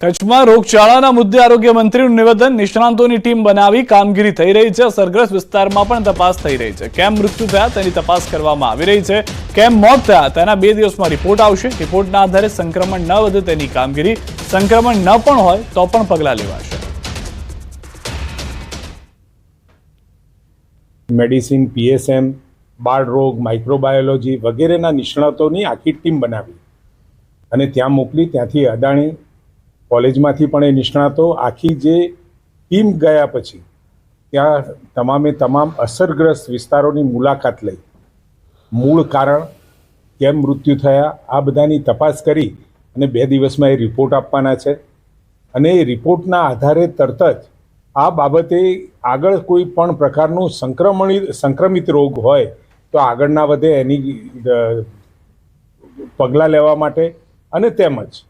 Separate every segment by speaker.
Speaker 1: કચ્છમાં રોગચાળાના મુદ્દે આરોગ્ય મંત્રીનું નિવેદન, નિષ્ણાંતોની ટીમ બનાવી કામગીરી થઈ રહી છે। અસરગ્રસ્ત વિસ્તારમાં પણ તપાસ થઈ રહી છે। કેમ મૃત્યુ થયા તેની તપાસ કરવામાં આવી રહી છે। કેમ મોત થયા તેના 2 દિવસમાં રિપોર્ટ આવશે। રિપોર્ટના આધારે સંક્રમણ ન વધે તેની કામગીરી, સંક્રમણ ન પણ હોય તો પણ પગલાં લેવાશે।
Speaker 2: મેડિસિન, પીએસએમ, બાળ રોગ, માઇક્રોબાયોલોજી વગેરેના નિષ્ણાતોની આખી ટીમ બનાવી અને ત્યાં મોકલી। ત્યાંથી અદાણી કોલેજમાંથી પણ એ નિષ્ણાતો આખી જે ટીમ ગયા પછી ત્યાં તમામે તમામ અસરગ્રસ્ત વિસ્તારોની મુલાકાત લઈ મૂળ કારણ, કેમ મૃત્યુ થયા, આ બધાની તપાસ કરી અને 2 દિવસમાં એ રિપોર્ટ આપવાના છે। અને એ રિપોર્ટના આધારે તરત જ આ બાબતે આગળ કોઈ પણ પ્રકારનું સંક્રમિત રોગ હોય તો આગળ ના વધે એની પગલાં લેવા માટે અને તેમજ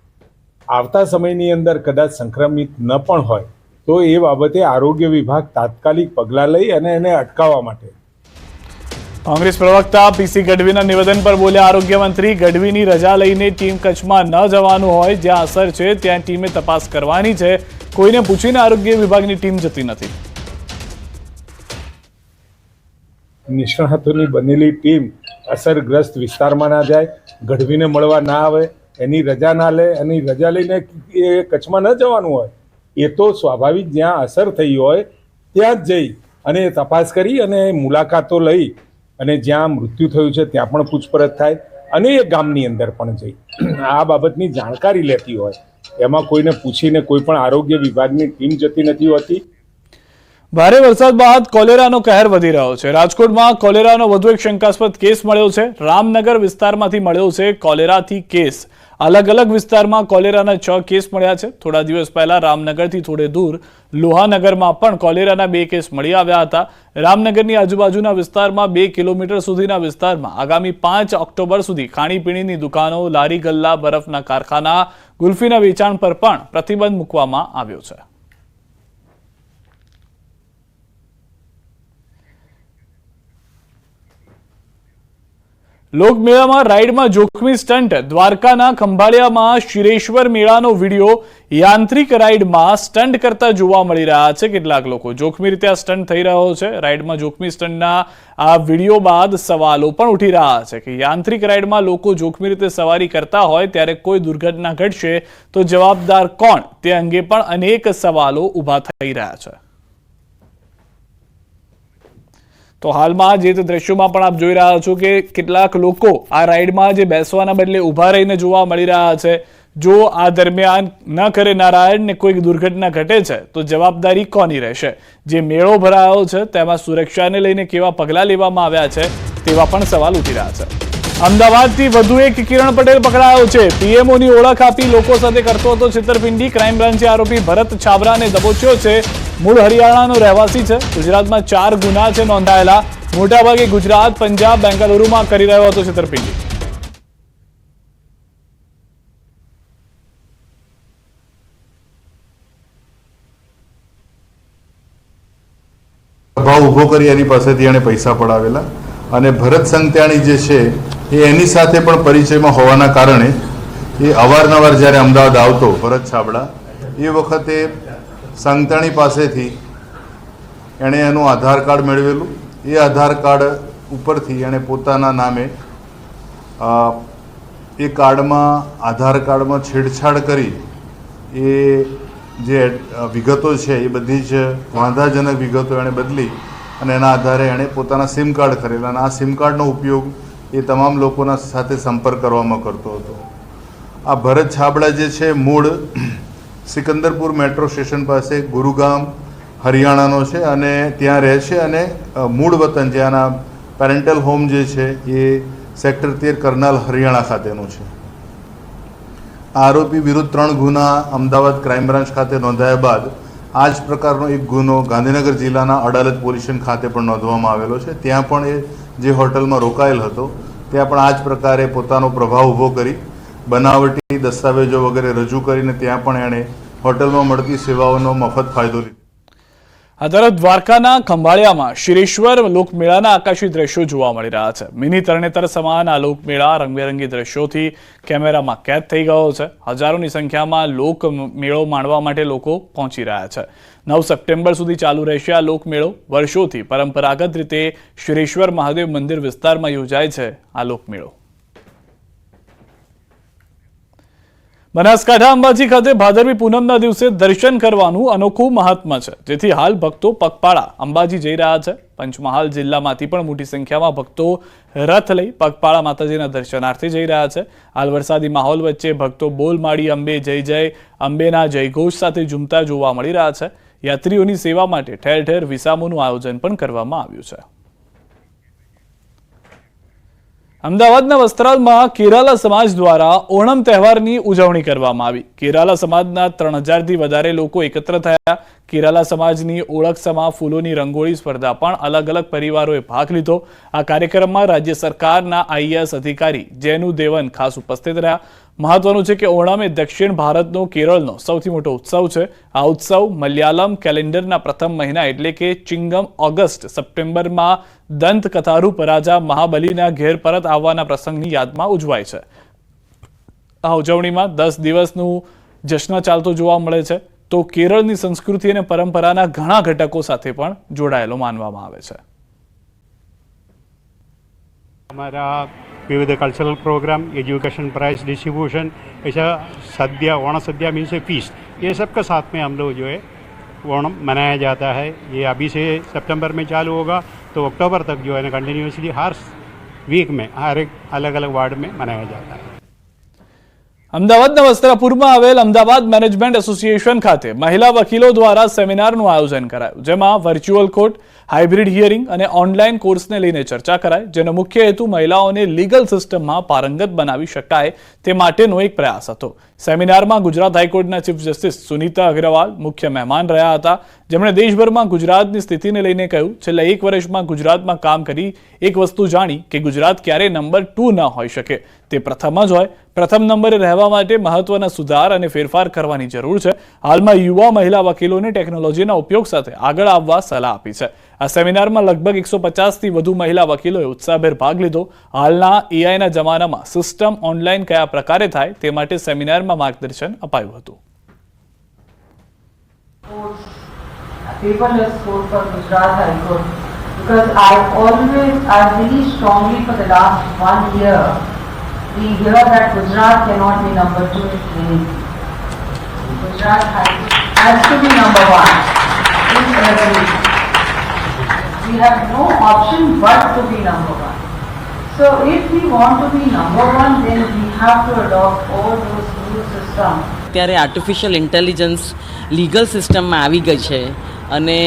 Speaker 2: આવતા સમયની અંદર કદાચ સંક્રમિત ન પણ હોય તો એ બાબતે આરોગ્ય વિભાગ તાત્કાલિક પગલાં લઈ અને એને અટકાવવા માટે।
Speaker 1: કોંગ્રેસ પ્રવક્તા પીસી ગઢવીના નિવેદન પર બોલ્યા આરોગ્ય મંત્રી, ગઢવીની રજા લઈને ટીમ કચ્છમાં ન જવાનું હોય, જ્યાં અસર છે ત્યાં ટીમે તપાસ કરવાની છે। કોઈને પૂછીને આરોગ્ય વિભાગની ટીમ જતી નથી।
Speaker 2: નિષ્ણાતોની બનેલી ટીમ અસરગ્રસ્ત વિસ્તારમાં ના જાય, ગઢવીને મળવા ના આવે, એની રજા ના લે, એની રજા લઈને એ કચ્છમાં ન જવાનું હોય। એ તો સ્વાભાવિક જ્યાં અસર થઈ હોય ત્યાં જ જઈ અને તપાસ કરી અને મુલાકાતો લઈ અને જ્યાં મૃત્યુ થયું છે ત્યાં પણ પૂછપરછ થાય અને એ ગામની અંદર પણ જઈ આ બાબતની જાણકારી લેતી હોય। એમાં કોઈને પૂછીને કોઈ પણ આરોગ્ય વિભાગની ટીમ જતી નથી હોતી।
Speaker 1: ભારે વરસાદ બાદ કોલેરાનો કહેર વધી રહ્યો છે। રાજકોટમાં કોલેરાનો વધુ એક શંકાસ્પદ કેસ મળ્યો છે। રામનગર વિસ્તારમાંથી મળ્યો છે કોલેરાથી કેસ। અલગ અલગ વિસ્તારમાં કોલેરાના 6 કેસ મળ્યા છે। થોડા દિવસ પહેલા રામનગરથી થોડે દૂર લોહાનગરમાં પણ કોલેરાના 2 કેસ મળી આવ્યા હતા। રામનગરની આજુબાજુના વિસ્તારમાં 2 કિલોમીટર સુધીના વિસ્તારમાં આગામી 5 ઓક્ટોબર સુધી ખાણીપીણીની દુકાનો, લારી ગલ્લા, બરફના કારખાના, ગુલ્ફીના વેચાણ પર પણ પ્રતિબંધ મૂકવામાં આવ્યો છે। લોકમેળામાં રાઇડમાં જોખમી સ્ટન્ટ। દ્વારકાના ખંભાળિયામાં શિરેશ્વર મેળાનો વિડીયો યાંત્રિક રાઇડમાં સ્ટન્ટ કરતા જોવા મળી રહ્યા છે। કેટલાક લોકો જોખમી રીતે આ સ્ટન્ટ થઈ રહ્યો છે। રાઇડમાં જોખમી સ્ટન્ટના આ વિડીયો બાદ સવાલો પણ ઉઠી રહ્યા છે કે યાંત્રિક રાઇડમાં લોકો જોખમી રીતે સવારી કરતા હોય ત્યારે કોઈ દુર્ઘટના ઘટશે તો જવાબદાર કોણ, તે અંગે પણ અનેક સવાલો ઊભા થઈ રહ્યા છે। તો હાલમાં જે દ્રશ્યોમાં પણ આપ જોઈ રહ્યા છો કે કેટલાક લોકો આ રાઇડમાં જે બેસવાના બદલે ઊભા રહીને જોવા મળી રહ્યા છે। જો આ દરમિયાન ન કરે નારાયણ ને કોઈ દુર્ઘટના ઘટે છે તો જવાબદારી કોની રહેશે? જે મેળો ભરાયો છે તેમાં સુરક્ષાને લઈને કેવા પગલાં લેવામાં આવ્યા છે તેવા પણ સવાલ ઉઠી રહ્યા છે। અમદાવાદથી વધુ એક કિરણ પટેલ પકડાયો છે। પીએમઓની ઓળખ આપી લોકો સાથે કરતો હતો છેતરપિંડી। ક્રાઇમ બ્રાન્ચે આરોપી ભરત છાબરાને દબોચ્યો છે। મૂળ હરિયાણાનો રહેવાસી છે। ગુજરાતમાં 4 ગુના છે નોંધાયેલા। મોટાભાગે ગુજરાત, પંજાબ, બેંગલુરુમાં કરી રહ્યો હતો છેતરપિંડી।
Speaker 3: ભાવ ઊભો કરી એની પાસેથી એણે પૈસા પડાવેલા અને ભરત સંગત્યાણી જે છે એ એની સાથે પણ પરિચયમાં હોવાના કારણે એ અવારનવાર જ્યારે અમદાવાદ આવતો ભરત છાબડા, એ વખતે સંગત્યાણી પાસેથી એણે એનું આધાર કાર્ડ મેળવેલું। એ આધાર કાર્ડ ઉપરથી એણે પોતાના નામે એ કાર્ડમાં આધાર કાર્ડમાં છેડછાડ કરી એ જે વિગતો છે એ બધી જ વાંધાજનક વિગતો એણે બદલી અને એના આધારે એણે પોતાના સિમ કાર્ડ કરેલા અને આ સિમ કાર્ડનો ઉપયોગ એ તમામ લોકોના સાથે સંપર્ક કરવામાં કરતો હતો। આ ભરત છાબડા જે છે મૂળ સિકંદરપુર મેટ્રો સ્ટેશન પાસે ગુરુગામ હરિયાણાનો છે અને ત્યાં રહે છે અને મૂળ વતન જ્યાંના પેરેન્ટલ હોમ જે છે એ સેક્ટર 13 કરનાલ હરિયાણા ખાતેનું છે। આરોપી વિરુદ્ધ 3 ગુના અમદાવાદ ક્રાઇમ બ્રાન્ચ ખાતે નોંધાયા બાદ આ જ પ્રકારનો એક ગુનો ગાંધીનગર જિલ્લાના અડાલજ પોલીસ સ્ટેશન ખાતે પણ નોંધવામાં આવેલો છે। ત્યાં પણ એ જે હોટલમાં રોકાયેલ હતો ત્યાં પણ આ જ પ્રકારે પોતાનો પ્રભાવ ઊભો કરી બનાવટી દસ્તાવેજો વગેરે રજૂ કરીને ત્યાં પણ એણે હોટલમાં મળતી સેવાઓનો મફત ફાયદો લીધો।
Speaker 1: આ તરફ દ્વારકાના ખંભાળિયામાં શિરેશ્વર લોકમેળાના આકાશી દ્રશ્યો જોવા મળી રહ્યા છે. મિની તરણેતર સમાન આ લોકમેળા રંગબેરંગી દ્રશ્યોથી કેમેરામાં કેદ થઈ ગયો છે. હજારોની સંખ્યામાં લોકમેળો માણવા માટે લોકો પહોંચી રહ્યા છે. 9 સપ્ટેમ્બર સુધી ચાલુ રહેશે આ લોકમેળો. વર્ષોથી પરંપરાગત રીતે શિરેશ્વર મહાદેવ મંદિર વિસ્તારમાં યોજાય છે આ લોકમેળો. બનાસકાંઠા અંબાજી ખાતે ભાદરવી પૂનમના દિવસે દર્શન કરવાનું અનોખું મહાત્મ્ય છે, જેથી હાલ ભક્તો પગપાળા અંબાજી જઈ રહ્યા છે. પંચમહાલ જિલ્લામાંથી પણ મોટી સંખ્યામાં ભક્તો રથ લઈ પગપાળા માતાજીના દર્શનાર્થે જઈ રહ્યા છે. હાલ વરસાદી માહોલ વચ્ચે ભક્તો બોલ માડી અંબે જય જય અંબેના જયઘોષ સાથે ઝૂમતા જોવા મળી રહ્યા છે. યાત્રીઓની સેવા માટે ઠેર ઠેર વિસામોનું આયોજન પણ કરવામાં આવ્યું છે. અમદાવાદના વસ્ત્રાલમાં કેરાલા સમાજ દ્વારા ઓણમ તહેવારની ઉજવણી કરવામાં આવી. કેરાલા સમાજના 3000થી વધારે લોકો એકત્ર થયા. કેરાલા સમાજની ઓળખ સમા ફૂલોની રંગોળી સ્પર્ધા પણ અલગ અલગ પરિવારોએ ભાગ લીધો. આ કાર્યક્રમમાં રાજ્ય સરકારના આઈએએસ અધિકારી જેનુ દેવન ખાસ ઉપસ્થિત રહ્યા. મહત્વનું છે કે ઓણમ એ દક્ષિણ ભારતનો કેરળનો સૌથી મોટો ઉત્સવ છે. આ ઉત્સવ મલયાલમ કેલેન્ડરના પ્રથમ મહિના એટલે કે ચિંગમ ઓગસ્ટ સપ્ટેમ્બરમાં દંતકથારૂપ રાજા મહાબલીના ઘેર પરત આવવાના પ્રસંગની યાદમાં ઉજવાય છે. આ ઉજવણીમાં 10 દિવસનું જશ્ન ચાલતો જોવા મળે છે. તો કેરળની સંસ્કૃતિ અને પરંપરાના ઘણા ઘટકો સાથે પણ જોડાયેલો માનવામાં આવે છે.
Speaker 4: हमारा विविध cultural programme, education prize distribution, ऐसा सद्या ओणम सद्या मीन्स ए फीस्ट, ये सब का साथ में हम लोग जो है ओणम मनाया जाता है. ये अभी से सितंबर में चालू होगा तो अक्टूबर तक जो है ना कंटिन्यूसली हर वीक में हर एक अलग अलग वार्ड में मनाया जाता है.
Speaker 1: અમદાવાદના વસ્ત્રાપુરમાં આવેલ અમદાવાદ મેનેજમેન્ટ એસોસિએશન ખાતે મહિલા વકીલો દ્વારા સેમિનારનું આયોજન કરાયું, જેમાં વર્ચ્યુઅલ કોર્ટ, હાઇબ્રિડ હિયરિંગ અને ઓનલાઈન કોર્સને લઈને ચર્ચા કરાઈ, જેનો મુખ્ય હેતુ મહિલાઓને લીગલ સિસ્ટમમાં પારંગત બનાવી શકાય તે માટેનો એક પ્રયાસ હતો. સેમિનારમાં ગુજરાત હાઈકોર્ટના ચીફ જસ્ટિસ સુનીતા અગ્રવાલ મુખ્ય મહેમાન રહ્યા હતા, જેમણે દેશભરમાં ગુજરાતની સ્થિતિને લઈને કહ્યું, છેલ્લા 1 વર્ષમાં ગુજરાતમાં કામ કરી એક વસ્તુ જાણી કે ગુજરાત ક્યારેય નંબર 2 ન હોઈ શકે, તે પ્રથમ જ હોય. પ્રથમ નંબરે રહેવા માટે મહત્વના સુધાર અને ફેરફાર કરવાની જરૂર છે. હાલમાં યુવા મહિલા વકીલોને ટેકનોલોજીના ઉપયોગ સાથે આગળ આવવા સલાહ આપી છે. આ સેમિનારમાં લગભગ 150થી વધુ મહિલા વકીલોએ ઉત્સાહભેર ભાગ લીધો. હાલના એઆઈના જમાનામાં સિસ્ટમ ઓનલાઈન કયા પ્રકારે થાય તે માટે સેમિનારમાં માર્ગદર્શન અપાયું હતું.
Speaker 5: Paperless court for Gujarat High Court, because I really strongly for the last 1 year we hear that Gujarat cannot be number 2 in anything. Gujarat has to be number 1 in everything. We have no option but to be number 1. So if we want to be number 1, then we have to adopt all those new systems.
Speaker 6: ત્યારે artificial intelligence legal સિસ્ટમમાં આવી ગઈ છે અને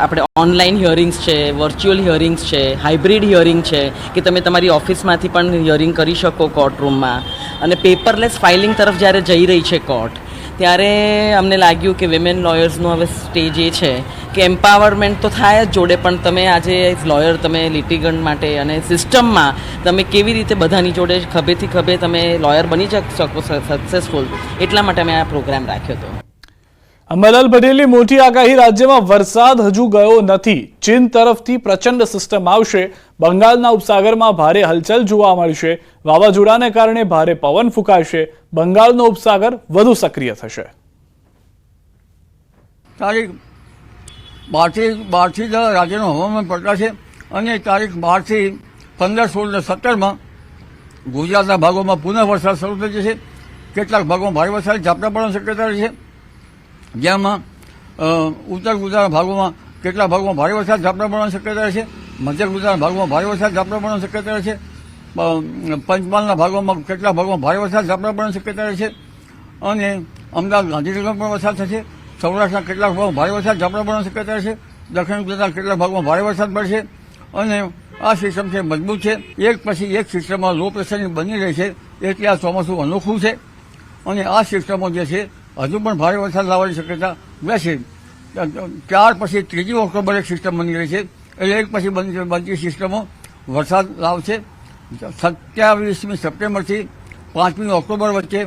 Speaker 6: આપણે online હિયરિંગ્સ છે, virtual હિયરિંગ્સ છે, hybrid hearing છે કે તમે તમારી ઓફિસમાંથી પણ હિયરિંગ કરી શકો કોર્ટરૂમમાં, અને પેપરલેસ ફાઇલિંગ તરફ જ્યારે જઈ રહી છે કોર્ટ, ત્યારે અમને લાગ્યું કે વિમેન લોયર્સનો હવે સ્ટેજ એ છે કે એમ્પાવરમેન્ટ તો થાય જ જોડે, પણ તમે આજે લોયર તમે લિટિગન્ટ માટે અને સિસ્ટમમાં તમે કેવી રીતે બધાની જોડે ખભેથી ખભે તમે લોયર બની શકો સક્સેસફુલ, એટલા માટે અમે આ પ્રોગ્રામ રાખ્યો હતો.
Speaker 1: અંબાલાલ પટેલની મોટી આગાહી, રાજ્યમાં વરસાદ હજુ ગયો નથી. ચીન તરફથી પ્રચંડ સિસ્ટમ આવશે. બંગાળના ઉપસાગરમાં ભારે હલચલ જોવા મળશે. વાવાઝોડાને કારણે ભારે પવન ફૂંકાશે. બંગાળનો ઉપસાગર વધુ સક્રિય થશે.
Speaker 7: તારીખ 12થી રાજ્યનું હવામાન પલટાશે અને તારીખ 12થી 15, 16 અને 17માં ગુજરાતના ભાગોમાં પુનઃ વરસાદ શરૂ થઈ જશે. કેટલાક ભાગોમાં ભારે વરસાદ ઝાપટા પડવાની શક્યતા રહેશે, જેમાં ઉત્તર ગુજરાતના ભાગોમાં કેટલાક ભાગોમાં ભારે વરસાદ ઝાપટા પડવાની શક્યતા રહેશે. મધ્ય ગુજરાતના ભાગોમાં ભારે વરસાદ ઝાપટા પડવાની શક્યતા રહેશે. પંચમહાલના ભાગોમાં કેટલાક ભાગોમાં ભારે વરસાદ ઝાપટા પડવાની શક્યતા રહેશે અને અમદાવાદ, ગાંધીનગરમાં પણ વરસાદ થશે. સૌરાષ્ટ્રના કેટલાક ભાગમાં ભારે વરસાદ ઝાપટા પડવાની શક્યતા રહેશે. દક્ષિણ ગુજરાતના કેટલાક ભાગમાં ભારે વરસાદ પડશે અને આ સિસ્ટમ છે મજબૂત છે. એક પછી એક સિસ્ટમમાં લો પ્રેશરની બની રહી છે, એટલે આ ચોમાસું અનોખું છે અને આ સિસ્ટમો જે છે હજુ પણ ભારે વરસાદ લાવવાની શક્યતા રહેશે. ત્યાર પછી 3 ઓક્ટોબર એક સિસ્ટમ બની રહી છે, એટલે એક પછી બનતી સિસ્ટમો વરસાદ લાવશે. 27મી સપ્ટેમ્બરથી 5મી ઓક્ટોબર વચ્ચે